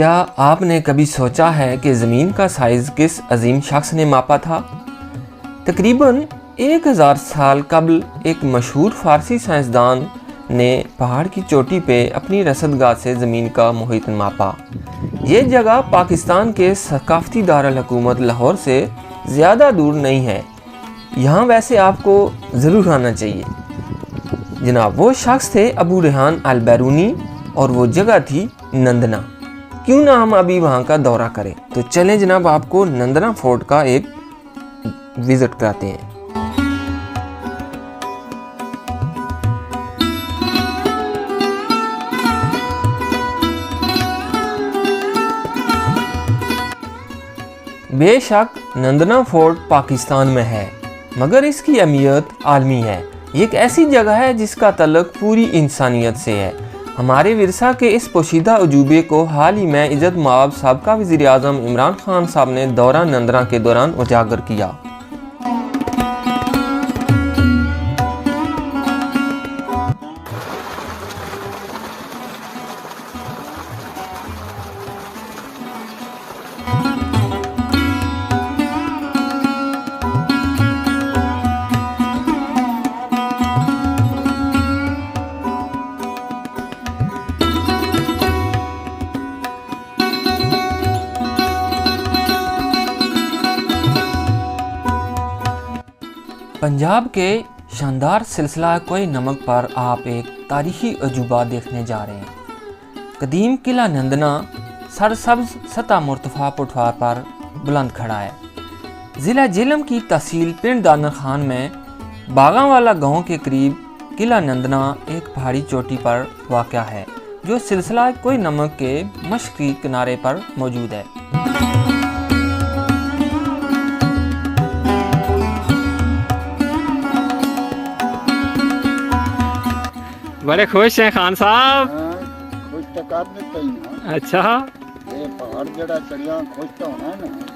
क्या आपने कभी सोचा है कि ज़मीन का साइज़ किस अजीम शख्स ने मापा था? तकरीबन 1000 साल कबल एक मशहूर फ़ारसी साइंसदान ने पहाड़ की चोटी पे अपनी रसदगाह से ज़मीन का मुहित मापा। ये जगह पाकिस्तान के सकाफ़ती दारुल हुकूमत लाहौर से ज़्यादा दूर नहीं है। यहाँ वैसे आपको ज़रूर आना चाहिए। जनाब, वो शख्स थे अबू रेहान अल बैरूनी और वो जगह थी नंदना। क्यों ना हम अभी वहाँ का दौरा करें। तो चलें जनाब, आपको नंदना फोर्ट का एक विज़िट कराते हैं। बेशक नंदना फोर्ट पाकिस्तान में है, मगर इसकी अहमियत आलमी है। ये एक ऐसी जगह है जिसका तल्लुक पूरी इंसानियत से है। हमारे विरसा के इस पोशीदा अजूबे को हाल ही में इज़्ज़त माब साबका वज़ीर आज़म इमरान खान साहब ने दौरा नंदना के दौरान उजागर किया। पंजाब के शानदार सिलसिला कोई नमक पर आप एक तारीखी अजूबा देखने जा रहे हैं। कदीम किला नंदना सरसब्ज सतह मुर्तफ़ा पठवार पर बुलंद खड़ा है। ज़िला झेलम की तहसील पिंड दानर खान में बागांवाला गांव के करीब किला नंदना एक पहाड़ी चोटी पर वाक़या है, जो सिलसिला कोई नमक के मशरक़ी किनारे पर मौजूद है। बड़े खुश हैं खान साहब? खुश तो करने चाहिए। अच्छा, ये पहाड़ जड़ा चढ़िया खुश तो होना है ना।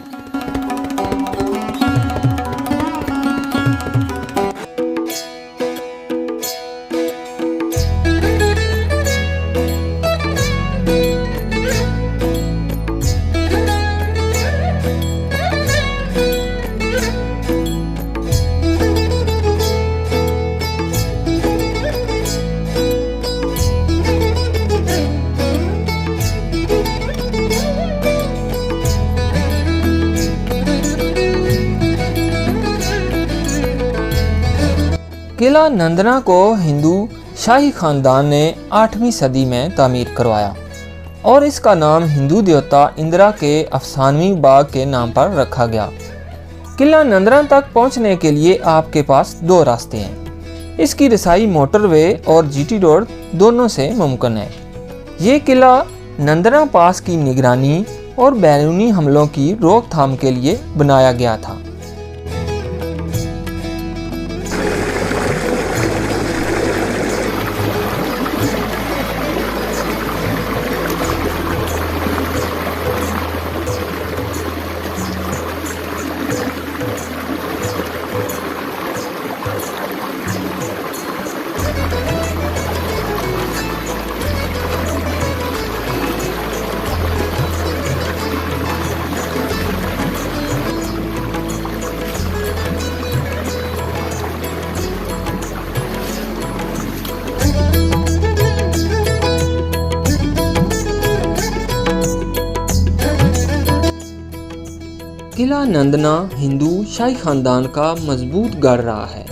किला नंदना को हिंदू शाही खानदान ने 8वीं सदी में तामीर करवाया और इसका नाम हिंदू देवता इंदिरा के अफसानवी बाग के नाम पर रखा गया। किला नंदना तक पहुंचने के लिए आपके पास 2 रास्ते हैं। इसकी रसाई मोटरवे और जीटी रोड दोनों से मुमकिन है। ये किला नंदना पास की निगरानी और बैरूनी हमलों की रोकथाम के लिए बनाया गया था। किला नंदना हिंदू शाही खानदान का मजबूत गढ़ रहा है,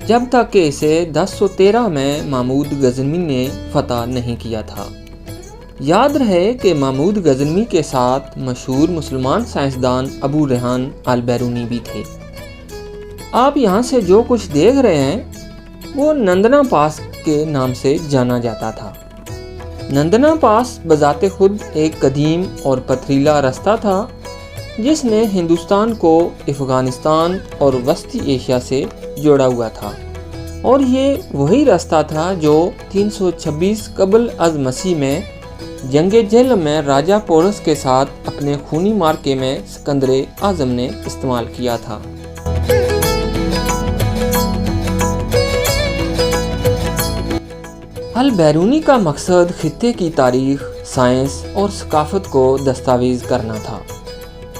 जब तक कि इसे 1013 में महमूद गजनवी ने फतह नहीं किया था। याद रहे कि महमूद गजनवी के साथ मशहूर मुसलमान साइंसदान अबू रेहान अल बैरूनी भी थे। आप यहाँ से जो कुछ देख रहे हैं वो नंदना पास के नाम से जाना जाता था। नंदना पास बजाते खुद एक कदीम और पथरीला रास्ता था जिसने हिंदुस्तान को अफ़गानिस्तान और वस्ती एशिया से जोड़ा हुआ था, और ये वही रास्ता था जो 326 कबल अज़ मसीह में जंगे झेलम में राजा पोरस के साथ अपने खूनी मार्के में सिकंदर आज़म ने इस्तेमाल किया था। अल बैरूनी का मकसद खित्ते की तारीख, साइंस और सकाफत को दस्तावेज़ करना था।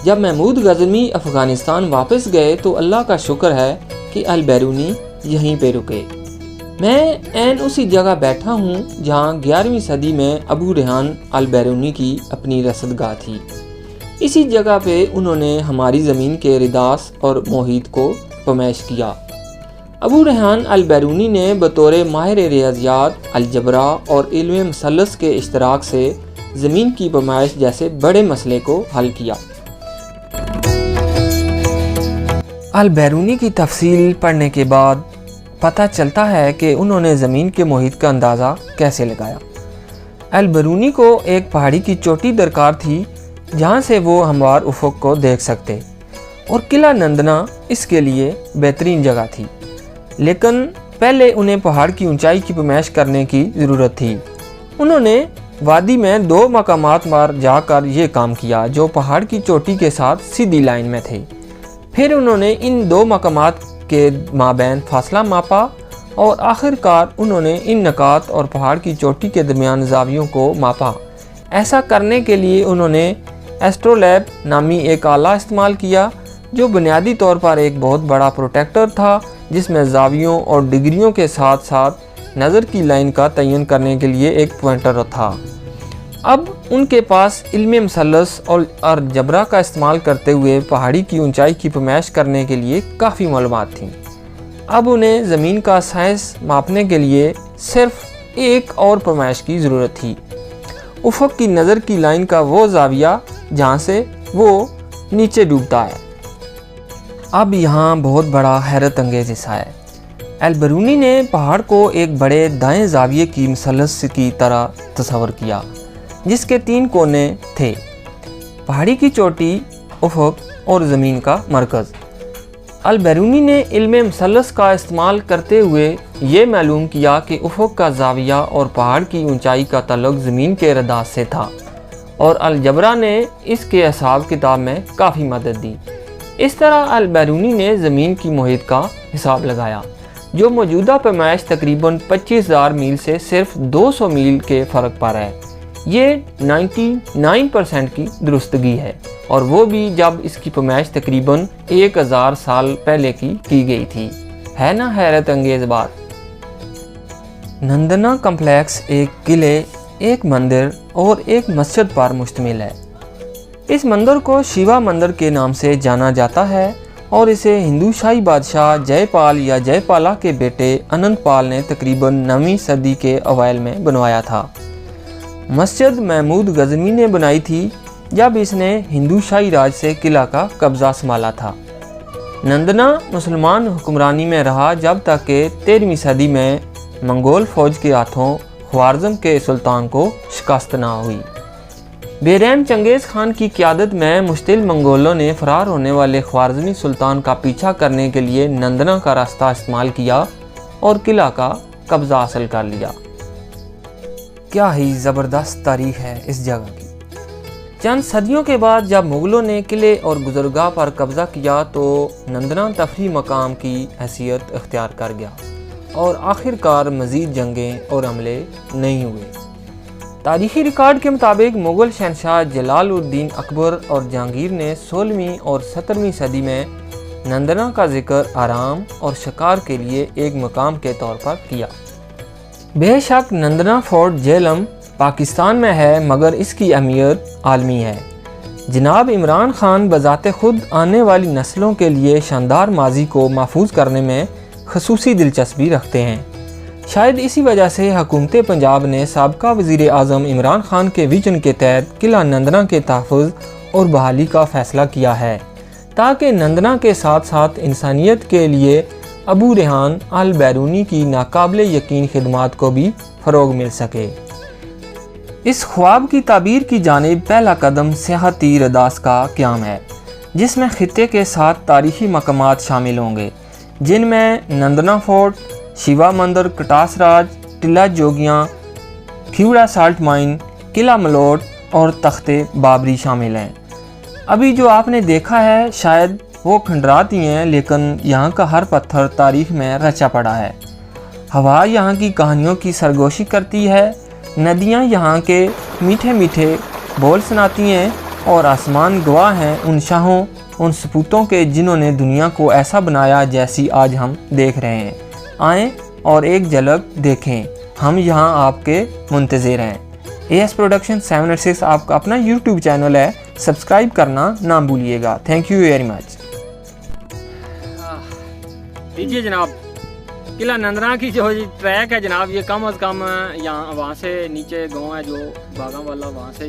जब महमूद गज़नवी अफ़गानिस्तान वापस गए तो अल्लाह का शुक्र है कि अल बैरूनी यहीं पे रुके। मैं ऐन उसी जगह बैठा हूँ जहाँ 11वीं सदी में अबू रेहान अल बैरूनी की अपनी रसदगाह थी। इसी जगह पे उन्होंने हमारी ज़मीन के रिदास और मोहित को पमैश किया। अबू रेहान अल बैरूनी ने बतौर माहिर रियाज़ियात, अलजबरा और इल्म मुसल्लस के इश्तराक से ज़मीन की पमाइश जैसे बड़े मसले को हल किया। अल बैरूनी की तफसील पढ़ने के बाद पता चलता है कि उन्होंने ज़मीन के मोहित का अंदाज़ा कैसे लगाया। अल बैरूनी को एक पहाड़ी की चोटी दरकार थी जहाँ से वो हमवार उफ़क़ को देख सकते, और किला नंदना इसके लिए बेहतरीन जगह थी। लेकिन पहले उन्हें पहाड़ की ऊंचाई की पमैश करने की ज़रूरत थी। उन्होंने वादी में 2 मकामात पर जाकर ये काम किया जो पहाड़ की चोटी के साथ सीधी लाइन में थे। फिर उन्होंने इन 2 मकामात के माबैन फासला मापा और आखिरकार उन्होंने इन नकात और पहाड़ की चोटी के दरमियान ज़ावियों को मापा। ऐसा करने के लिए उन्होंने एस्ट्रोलैब नामी एक आला इस्तेमाल किया जो बुनियादी तौर पर एक बहुत बड़ा प्रोटेक्टर था, जिसमें ज़ावियों और डिग्रियों के साथ साथ नज़र की लाइन का तयन करने के लिए एक पॉइंटर था। अब उनके पास इल्म मुसल्लस और जबरा का इस्तेमाल करते हुए पहाड़ी की ऊंचाई की पमैश करने के लिए काफ़ी मालूमात थीं। अब उन्हें ज़मीन का साइज़ मापने के लिए सिर्फ एक और पमैश की ज़रूरत थी, उफ़क़ की नज़र की लाइन का वो ज़ाविया जहाँ से वो नीचे डूबता है। अब यहाँ बहुत बड़ा हैरत अंगेज़ हिस्सा है। अल बैरूनी ने पहाड़ को एक बड़े दाएं ज़ाविये की मुसल्लस की तरह तस्वर किया जिसके 3 कोने थे, पहाड़ी की चोटी, उफ़क़ और ज़मीन का मरकज़। अल बैरूनी ने इल्म मुसल्लस का इस्तेमाल करते हुए ये मालूम किया कि उफ़क़ का ज़ाविया और पहाड़ की ऊंचाई का ताल्लुक़ ज़मीन के रदास से था, और अलजबरा ने इसके हिसाब किताब में काफ़ी मदद दी। इस तरह अल बैरूनी ने ज़मीन की मोहित का हिसाब लगाया जो मौजूदा पैमाइश तकरीबन 25,000 मील से सिर्फ 200 मील के फ़र्क पर है। ये 99% की दुरुस्तगी है, और वो भी जब इसकी पैमाइश तकरीबन 1000 साल पहले की गई थी। है ना हैरत अंगेज़ बात। नंदना कम्प्लेक्स एक किले, एक मंदिर और एक मस्जिद पर मुश्तमिल है। इस मंदिर को शिवा मंदिर के नाम से जाना जाता है और इसे हिंदू शाही बादशाह जयपाल या जयपाला के बेटे अनंतपाल ने तकरीबन 9वीं सदी के अवाइल में बनवाया था। मस्जिद महमूद गज़नवी ने बनाई थी जब इसने हिंदू शाही राज से किला का कब्ज़ा संभाला था। नंदना मुसलमान हुक्मरानी में रहा जब तक कि 13वीं सदी में मंगोल फ़ौज के हाथों ख्वारज़म के सुल्तान को शिकस्त ना हुई। बेरहम चंगेज़ खान की क़यादत में मुश्तिल मंगोलों ने फ़रार होने वाले ख्वारज़मी सुल्तान का पीछा करने के लिए नंदना का रास्ता इस्तेमाल किया और किला का कब्ज़ा हासिल कर लिया। क्या ही ज़बरदस्त तारीख़ है इस जगह की। चंद सदियों के बाद जब मुग़लों ने किले और गुज़रगाह पर कब्ज़ा किया तो नंदना तफरी मकाम की हैसियत इख्तियार कर गया और आखिरकार मज़ीद जंगें और हमले नहीं हुए। तारीख़ी रिकॉर्ड के मुताबिक मुग़ल शहनशाह जलालुद्दीन अकबर और जहांगीर ने 16वीं और 17वीं सदी में नंदना का जिक्र आराम और शिकार के लिए एक मकाम के तौर पर किया। बेशक नंदना फोर्ट झेलम पाकिस्तान में है, मगर इसकी अहमियत आलमी है। जनाब इमरान खान बज़ाते खुद आने वाली नस्लों के लिए शानदार माजी को महफूज करने में खसूसी दिलचस्पी रखते हैं। शायद इसी वजह से हुकूमत पंजाब ने साबका वज़ीर आज़म इमरान खान के विजन के तहत किला नंदना के तहफ़्फ़ुज़ और बहाली का फ़ैसला किया है ताकि नंदना के साथ साथ इंसानियत के लिए अबू रेहान अल बैरूनी की नाकाबिले यकीन खिदमात को भी फ़रोग़ मिल सके। इस ख्वाब की ताबीर की जानिब पहला कदम सियाहती रदास का क़याम है जिसमें ख़ित्ते के 7 तारीख़ी मकामात शामिल होंगे जिनमें नंदना फोर्ट, शिवा मंदिर, कटास राज, टिला जोगियाँ, खिवड़ा साल्ट माइन, किला मलोट और तख्ते बाबरी शामिल हैं। अभी जो आपने देखा है शायद वो खंडरात ही हैं, लेकिन यहाँ का हर पत्थर तारीख़ में रचा पड़ा है। हवा यहाँ की कहानियों की सरगोशी करती है, नदियाँ यहाँ के मीठे मीठे बोल सुनाती हैं और आसमान गवाह हैं उन शाहों, उन सपूतों के जिन्होंने दुनिया को ऐसा बनाया जैसी आज हम देख रहे हैं। आएँ और एक झलक देखें, हम यहाँ आपके मुंतज़िर हैं। AS प्रोडक्शन 786 आपका अपना YouTube चैनल है, सब्सक्राइब करना ना भूलिएगा। Thank you very much. लीजिए जनाब, किला नंदना की जो ट्रैक है जनाब, ये कम अज़ कम यहाँ वहाँ से नीचे गांव है जो बागा वाला, वहाँ से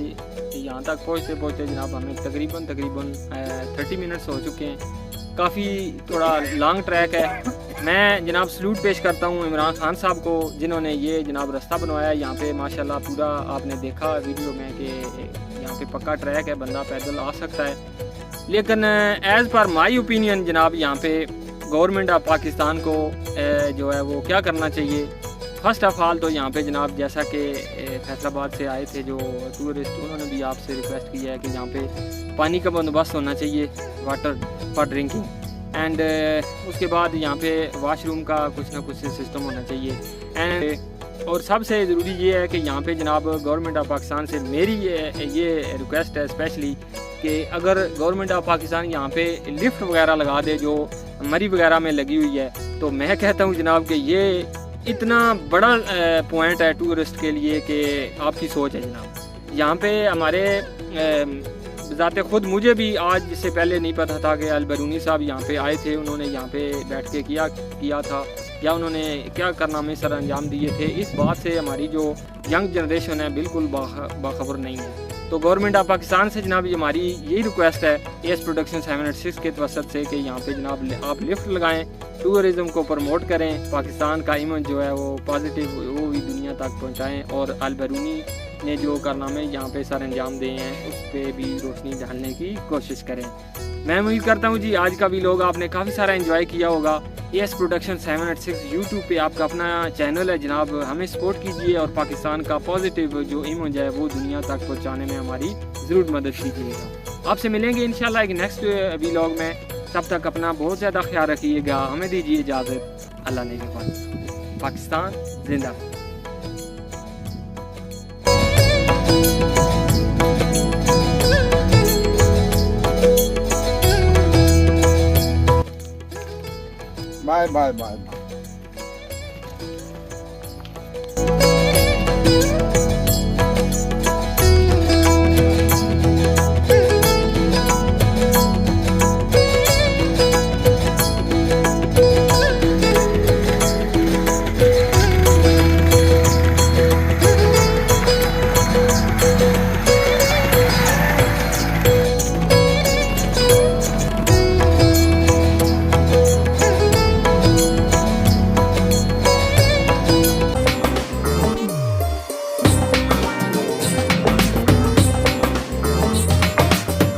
यहाँ तक पहुँचते जनाब हमें तकरीबन 30 मिनट्स हो चुके हैं। काफ़ी थोड़ा लॉन्ग ट्रैक है। मैं जनाब सलूट पेश करता हूँ इमरान खान साहब को, जिन्होंने ये जनाब रास्ता बनवाया यहाँ पे। माशाल्लाह पूरा आपने देखा वीडियो में कि यहाँ पे पक्का ट्रैक है, बंदा पैदल आ सकता है। लेकिन एज़ पर माई ओपिनियन जनाब, यहाँ पे गवर्नमेंट ऑफ पाकिस्तान को जो है वो क्या करना चाहिए। फर्स्ट ऑफ ऑल तो यहाँ पे जनाब, जैसा कि फैसलाबाद से आए थे जो टूरिस्ट, उन्होंने भी आपसे रिक्वेस्ट किया है कि यहाँ पे पानी का बंदोबस्त होना चाहिए, वाटर फॉर ड्रिंकिंग, एंड उसके बाद यहाँ पे वाशरूम का कुछ ना कुछ सिस्टम होना चाहिए। एंड और सबसे ज़रूरी ये है कि यहाँ पे जनाब गवर्नमेंट ऑफ पाकिस्तान से मेरी ये रिक्वेस्ट है स्पेशली कि अगर गवर्नमेंट ऑफ पाकिस्तान यहाँ पे लिफ्ट वगैरह लगा दे जो मरी वगैरह में लगी हुई है, तो मैं कहता हूँ जनाब कि ये इतना बड़ा पॉइंट है टूरिस्ट के लिए कि आपकी सोच है जनाब। यहाँ पे हमारे ज़ाते ख़ुद मुझे भी आज से पहले नहीं पता था कि अलबरूनी साहब यहाँ पे आए थे, उन्होंने यहाँ पे बैठ के किया था, या उन्होंने क्या कारनामे सर अंजाम दिए थे। इस बात से हमारी जो यंग जनरेशन है बिल्कुल बाखबर नहीं है। तो गवर्नमेंट ऑफ पाकिस्तान से जनाब हमारी यही रिक्वेस्ट है AS प्रोडक्शन 786 के तवसत से कि यहाँ पे जनाब आप लिफ्ट लगाएं, टूरिज़म को प्रमोट करें, पाकिस्तान का इमेज जो है वो पॉजिटिव वो भी दुनिया तक पहुँचाएँ, और अलबरूनी ने जो कारनामे यहाँ पे सर अंजाम दिए हैं उस पर भी रोशनी डालने की कोशिश करें। मैं उम्मीद करता हूँ जी आज का भी लोग आपने काफ़ी सारा एंजॉय किया होगा। AS प्रोडक्शन 786 यूट्यूब पे आपका अपना चैनल है जनाब, हमें सपोर्ट कीजिए और पाकिस्तान का पॉजिटिव जो इमेज है वो दुनिया तक पहुँचाने में हमारी ज़रूर मदद कीजिएगा। आपसे मिलेंगे इंशाल्लाह एक नेक्स्ट व्लॉग में, तब तक अपना बहुत ज़्यादा ख्याल रखिएगा। हमें दीजिए इजाज़त। अल्लाह ने पाकिस्तान जिंदाबाद। Bye bye bye.